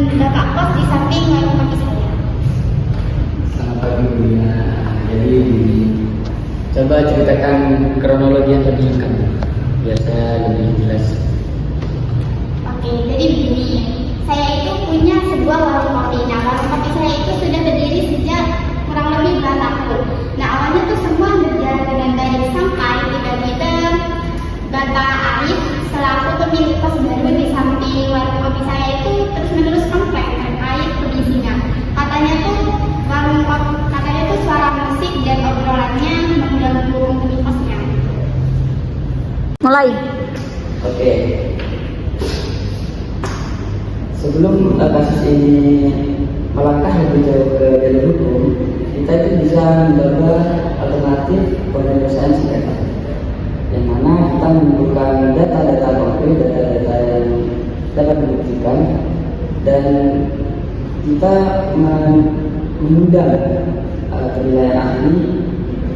kakak kos di samping warung kopi saya. Selamat pagi Bu Dina. Jadi coba ceritakan kronologi yang terjadi biar saya lebih jelas. Oke, jadi begini, saya itu punya sebuah warung kopi. Nah, warung kopi saya itu sudah berdiri sejak kurang lebih 2 tahun. Nah, awalnya tuh semua berjalan dengan baik sampai tiba-tiba Bapak Arif selaku pemilik kos baru di samping warung kopi saya itu terus-menerus komplain terkait kondisinya. Katanya tuh warung kopi, katanya tuh suara musik dan obrolannya mengganggu penghuni kosnya. Mulai. Oke. Sebelum kasus ini melangkah lebih jauh ke jalur hukum, kita itu bisa mencoba alternatif penyelesaian sengketa, yang mana kita mengumpulkan data-data konkret, data-data yang dapat dibuktikan, dan kita mengundang penilaian ahli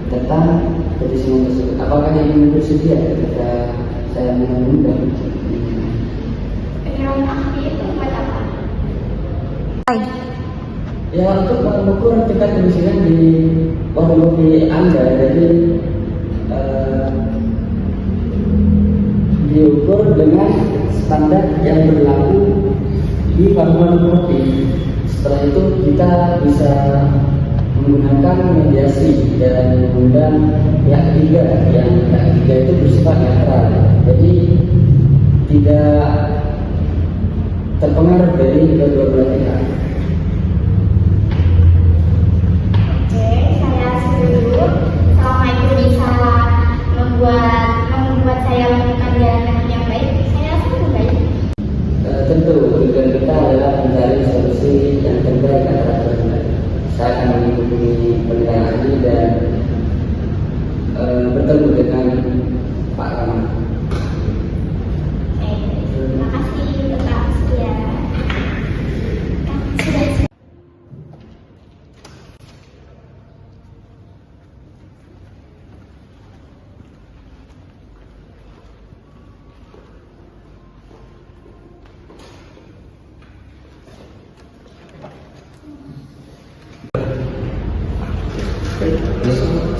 tentang petisi tersebut. Apakah yang bersedia ketika saya mengundang? Penilaian ahli itu buat apa? Ya, untuk mengukur tingkat kemiskinan di warung kopi Anda. Jadi diukur dengan standar yang berlaku di warung kopi. Setelah itu kita bisa menggunakan mediasi dan mengundang pihak ketiga, yang pihak ketiga itu bersifat netral, jadi tidak terpengaruh dari kedua belah pihak. Oke, saya setuju. Selama itu bisa membuat saya menemukan jalan yang baik, saya rasa itu baik. Tentu tujuan kita adalah mencari solusi yang terbaik antara kedua. Saya akan mengikuti penilaian ahli dan bertemu dengan Pak Rama. Terima kasih Bapak setia. Sudah.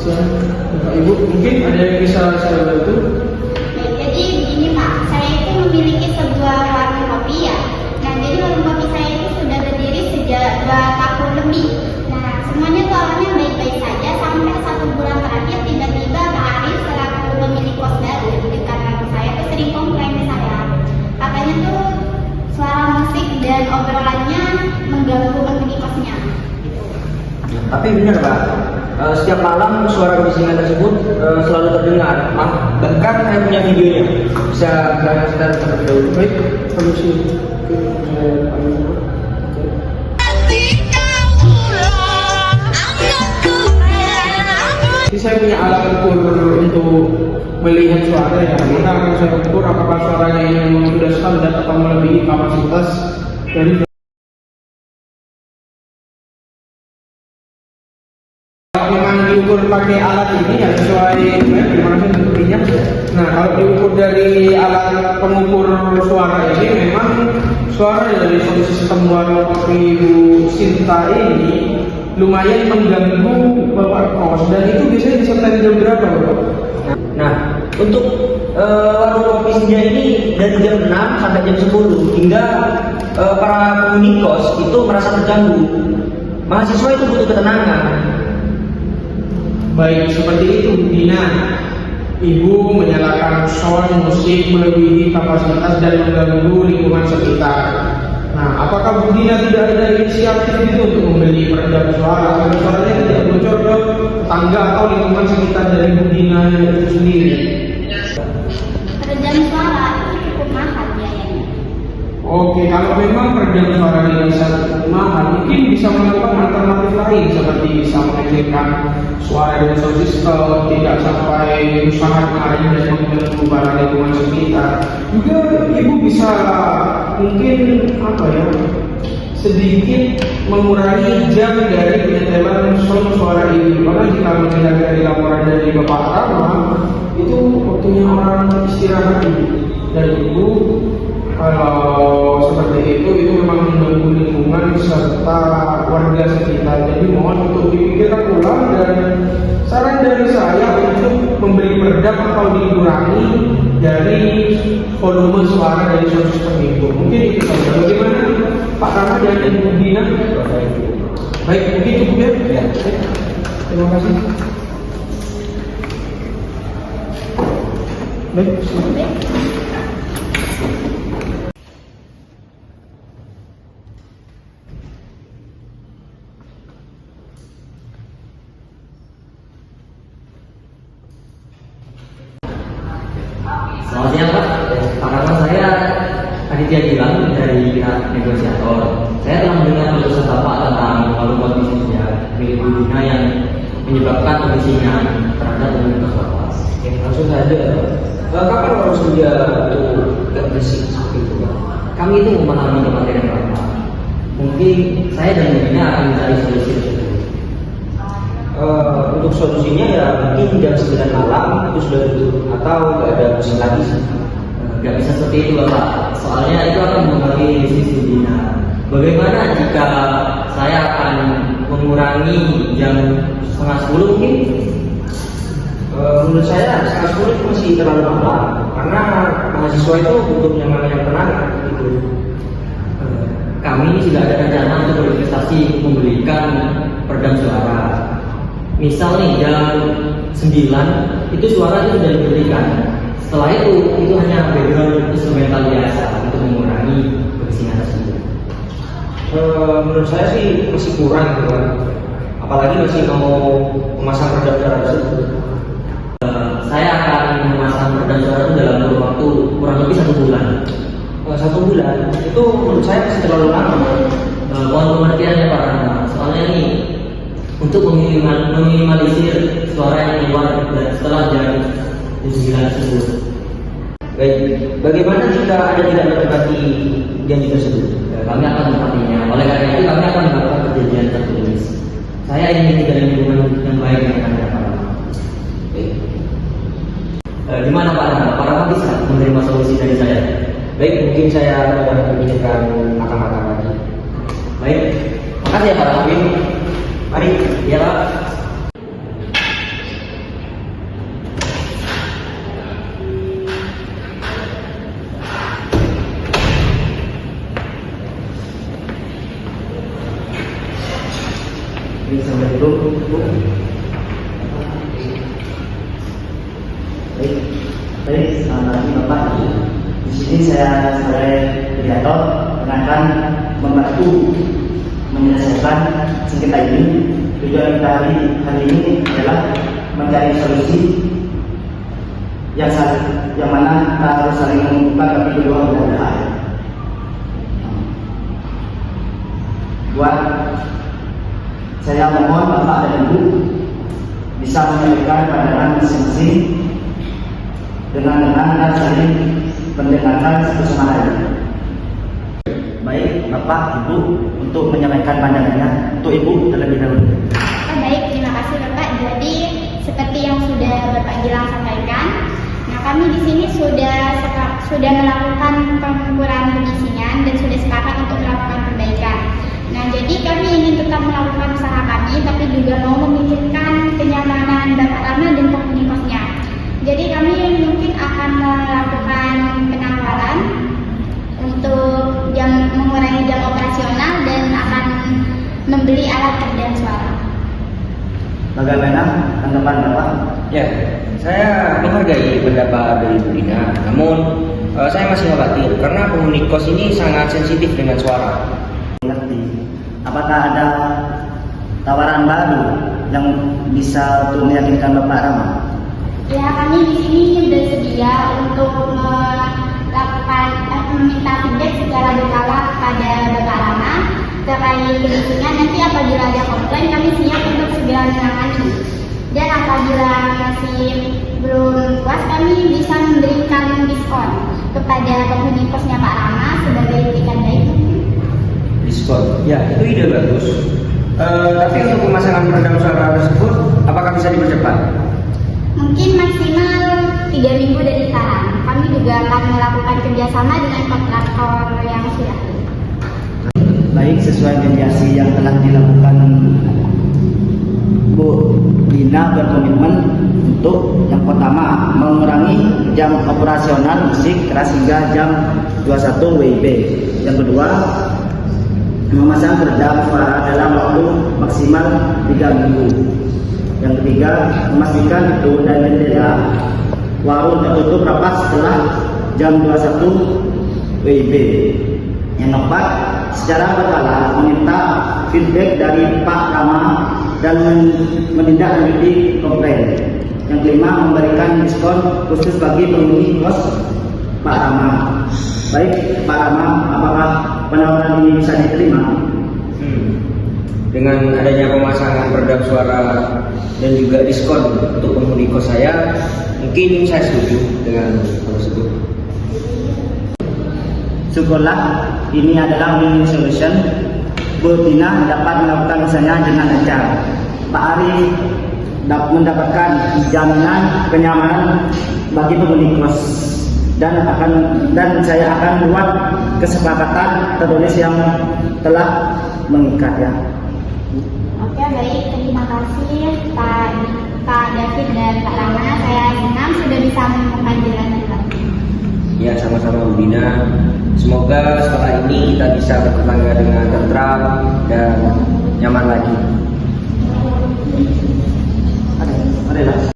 Bapak Ibu, mungkin ada yang bisa saya bantu? Jadi begini Pak, saya itu memiliki sebuah warung kopi ya. Nah, jadi warung kopi saya itu sudah berdiri sejak 2 tahun lebih. Nah, semuanya tuh awalnya baik-baik saja sampai 1 bulan terakhir tiba-tiba Pak Arif selaku pemilik kos baru di dekat warung saya tuh sering komplain ke saya. Katanya tuh suara musik dan obrolannya mengganggu penghuni kosnya. Tapi benar Pak, setiap malam suara bisingan tersebut selalu terdengar. Bahkan saya punya videonya. Bisa kita terlebih dahulu. Baik, permisi. Jadi saya punya alat ukur untuk melihat suara ya. Maka akan saya ukur apakah suaranya ini memang sudah standar atau melebihi kapasitas dari. Memang diukur pakai alat ini ya sesuai gimana sih bentuknya. Nah, kalau diukur dari alat pengukur suara ini memang suara dari sistem warung kopi Bu Sinta ini lumayan mengganggu Bapak kos, dan itu biasanya disertai jam berapa Bapak? Nah, untuk warung kopi senja ini dari jam 6 sampai jam 10 hingga para penghuni kos itu merasa terganggu. Mahasiswa itu butuh ketenangan. Baik, seperti itu Bu Dina. Ibu menyalakan sound musik melebihi kapasitas dan mengganggu lingkungan sekitar. Nah, apakah Bu Dina tidak ada inisiatif itu untuk membeli peredam suara agar suaranya tidak bocor ke tetangga atau lingkungan sekitar dari Bu Dina itu sendiri? Peredam suara itu cukup mahal biayanya. Oke, kalau memang peredam suara ini sangat mahal, mungkin bisa melakukan alternatif lain seperti bisa mengecilkan suara dari sound system, tidak sampai usaha kemarin dan mengganggu para lingkungan sekitar. Juga ibu bisa mungkin sedikit mengurangi jam dari penyetelan sound suara ini. Karena jika melihat dari laporan dari Bapak Rama, itu waktunya orang istirahat dan ibu kalau seperti seperti itu memang mengganggu lingkungan serta warga sekitar. Jadi mohon untuk dipikirkan ulang, dan saran dari saya untuk memberi peredam atau dikurangi dari volume suara dari sound system itu. Mungkin itu saja. Bagaimana Pak Rama dan Ibu Dina? Baik, mungkin cukup ya. Baik. Terima kasih. Baik. Selamat siang Pak. Pak Rama, saya Aditya Gilang dari pihak negosiator. Saya telah mendengar penjelasan Bapak tentang volume bisnisnya milik Bu Dina yang menyebabkan pengisian terhadap komunitas Bapak. Oke, langsung saja. Kapan harus dia untuk gak bersih seperti itu, Pak? Kami itu memahami kematian Bapak. Mungkin saya dan Bu Dina akan mencari solusi tersebut. Untuk solusinya ya mungkin jam 9 malam itu sudah tutup atau nggak ada mesin lagi sih. Gak bisa seperti itu Bapak. Soalnya itu akan mengganggu bisnis Bu Dina. Bagaimana jika saya akan mengurangi jam 9:30 mungkin? Menurut saya 9:30 itu masih terlalu malam karena mahasiswa itu butuh nyaman yang tenang gitu. Kami sudah ada rencana untuk berinvestasi membelikan peredam suara. Misal nih jam 9 itu suara itu sudah diberikan. Setelah itu hanya background instrumental biasa untuk mengurangi kebisingan tersebut. Menurut saya sih masih kurang gitu kan. Apalagi masih mau memasang peredam suara tersebut. Saya akan memasang peredam suara itu dalam kurun waktu kurang lebih 1 bulan. 1 bulan itu menurut saya masih terlalu lama. Mohon pengertiannya Pak Rama. Soalnya ini untuk meminimalisir suara yang keluar setelah jam 9 tersebut. Baik, bagaimana jika Anda tidak menepati janji tersebut? Kami akan menepatinya. Oleh karena itu kami akan melakukan perjanjian tertulis. Saya ingin tinggal di lingkungan yang baik dengan Anda Pak Rama. Baik. Gimana Pak Rama? Pak Rama bisa menerima solusi dari saya? Baik, mungkin saya akan memikirkan matang-matang lagi. Baik, makasih ya Pak Rama. Mari. Iya Pak. Ini sampai dulu. Baik, selamat pagi Bapak. Di sini saya sebagai mediator akan membantu menyelesaikan sengketa ini. Tujuan kita hari ini adalah mencari solusi yang mana kita harus saling membuka tapi kedua berbeda. Buat saya mohon Bapak dan Ibu bisa menyampaikan pandangan masing-masing dengan tenang dan saling mendengarkan satu sama lain. Baik, Bapak, Ibu, untuk menyampaikan pandangannya, untuk Ibu terlebih dahulu. Baik, terima kasih Bapak. Jadi seperti yang sudah Bapak Gilang sampaikan, nah kami di sini sudah melakukan pengukuran kebisingan dan sudah sepakat untuk melakukan perbaikan. Nah, jadi kami ingin tetap melakukan usaha kami, tapi juga mau memikirkan kenyamanan Bapak Rama dan penghuni kosnya. Jadi kami mungkin akan melakukan penawaran untuk mengurangi jam operasional dan akan membeli alat peredam suara. Bagaimana tanggapan Bapak? Ya, saya menghargai pendapat dari Bu Dina. Namun saya masih khawatir karena penghuni kos ini sangat sensitif dengan suara. Mengerti. Apakah ada tawaran baru yang bisa untuk meyakinkan Bapak Rama? Ya, kami di sini bersedia untuk meminta feedback secara berkala kepada Bapak Rama terkait kebisingan. Nanti apabila ada komplain kami siap untuk segera menangani. Dan apabila masih belum puas kami bisa memberikan diskon kepada penghuni kosnya Pak Rama sebagai itikat baik. Diskon? Ya, itu ide bagus. Tapi untuk pemasangan peredam suara tersebut, apakah bisa dipercepat? Mungkin maksimal 3 minggu dari sekarang. Kami juga akan melakukan kerjasama dengan kontraktor yang sudah. baik sesuai mediasi yang telah dilakukan. Bu Dina berkomitmen untuk yang pertama mengurangi jam operasional musik keras hingga jam 21 WIB. Yang kedua, memasang peredam suara dalam waktu maksimal 3 minggu. Yang ketiga, memastikan pintu dan jendela warung tertutup rapat setelah jam 21 WIB. Yang keempat, secara berkala meminta feedback dari Pak Rama dan menindaklanjuti komplain. Yang kelima, memberikan diskon khusus bagi penghuni kos Pak Rama. Baik Pak Rama, apakah penawaran ini bisa diterima? Dengan adanya pemasangan peredam suara dan juga diskon untuk penghuni kos saya, mungkin saya setuju dengan hal tersebut. Syukurlah ini adalah win-win solution. Bu Tina dapat melakukan usahanya dengan lancar. Pak Ari mendapatkan jaminan kenyamanan bagi penghuni kos dan saya akan buat kesepakatan tertulis yang telah mengikat ya. Oke, baik. Terima kasih Pak David dan Pak Rama. Saya senang sudah bisa menemukan jalan kita. Ya, sama-sama Bu Dina. Semoga setelah ini kita bisa bertetangga dengan tentram dan nyaman lagi. Ada.